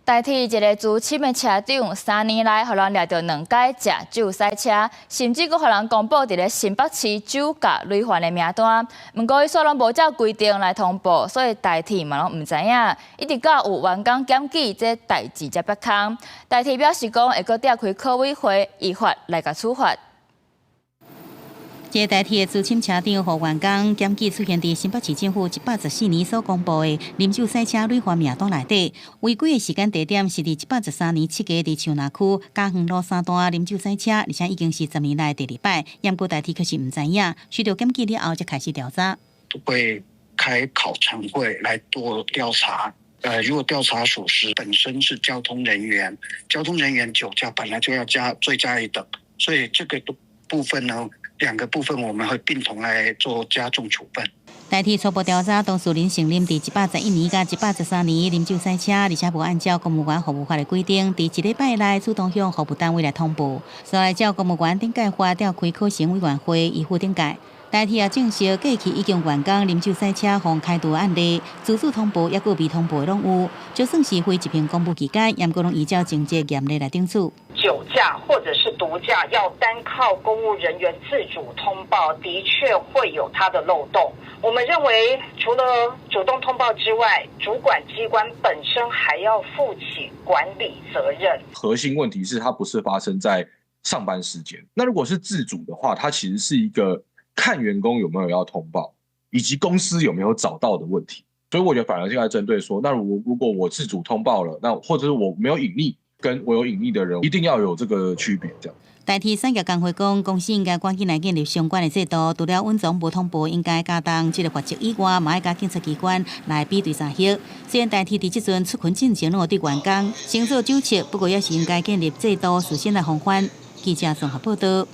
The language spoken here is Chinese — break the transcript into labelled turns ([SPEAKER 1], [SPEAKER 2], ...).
[SPEAKER 1] 代替一個資深的車長，3年來，互人掠到2屆食酒賽車，甚至佫互人公布佇咧新北市酒駕累犯的名單。不過，伊說攏無照規定來通報，所以代替嘛攏唔知影，一直到有員工檢舉，這代誌才曝空。代替表示講會佫召開科委會，依法來甲處罰。
[SPEAKER 2] 這代替的資深車長和員工檢舉出現在新北市政府114年所公布的啉酒賽車累犯名單內底，違規的時間地點是在113年7月在樹林區嘉恆路3段啉酒賽車，而且已經是10年來第2擺。不過代替確實唔知影，隨着檢舉了後才開始調查。
[SPEAKER 3] 會開考察會來做調查。如果調查屬實，本身是交通人員，交通人員酒駕本來就要罪加一等，所以這個部分呢。2個部分我們會並同來做加重處分。
[SPEAKER 2] 代替初步調查，當事人承認在111年甲113年啉酒賽車，而且無按照公務員服務法的規定，在1禮拜內主動向服務單位來通報。所來照公務員頂界法召開考審委員會依附頂界。代替也證實過去已經員工啉酒賽車互開除的案例，自主通報抑閣未通報的攏有，就算是非一篇公布期間，也閣攏依照情節嚴厲來定處。
[SPEAKER 4] 酒駕或者是毒駕，要單靠公務人員自主通報，的確會有它的漏洞。我們認為，除了主動通報之外，主管機關本身還要負起管理責任。
[SPEAKER 5] 核心問題是它不是發生在上班時間。那如果是自主的話，它其實是一個看員工有沒有要通報，以及公司有沒有找到的問題。所以我覺得反而現在針對說，那如果我自主通報了，那或者是我沒有隱匿。跟我有隱匿的人一定要有這個區別，這樣。
[SPEAKER 2] 代替產業工會講，公司應該趕緊來建立相關的制度，除了穩重無通報，應該加重這個罰則以外，嘛要甲警察機關來比對查核。雖然代替佇即陣出勤進行攏有對員工先做糾察，不過也是應該建立制度，事先來防範。記者綜合報道。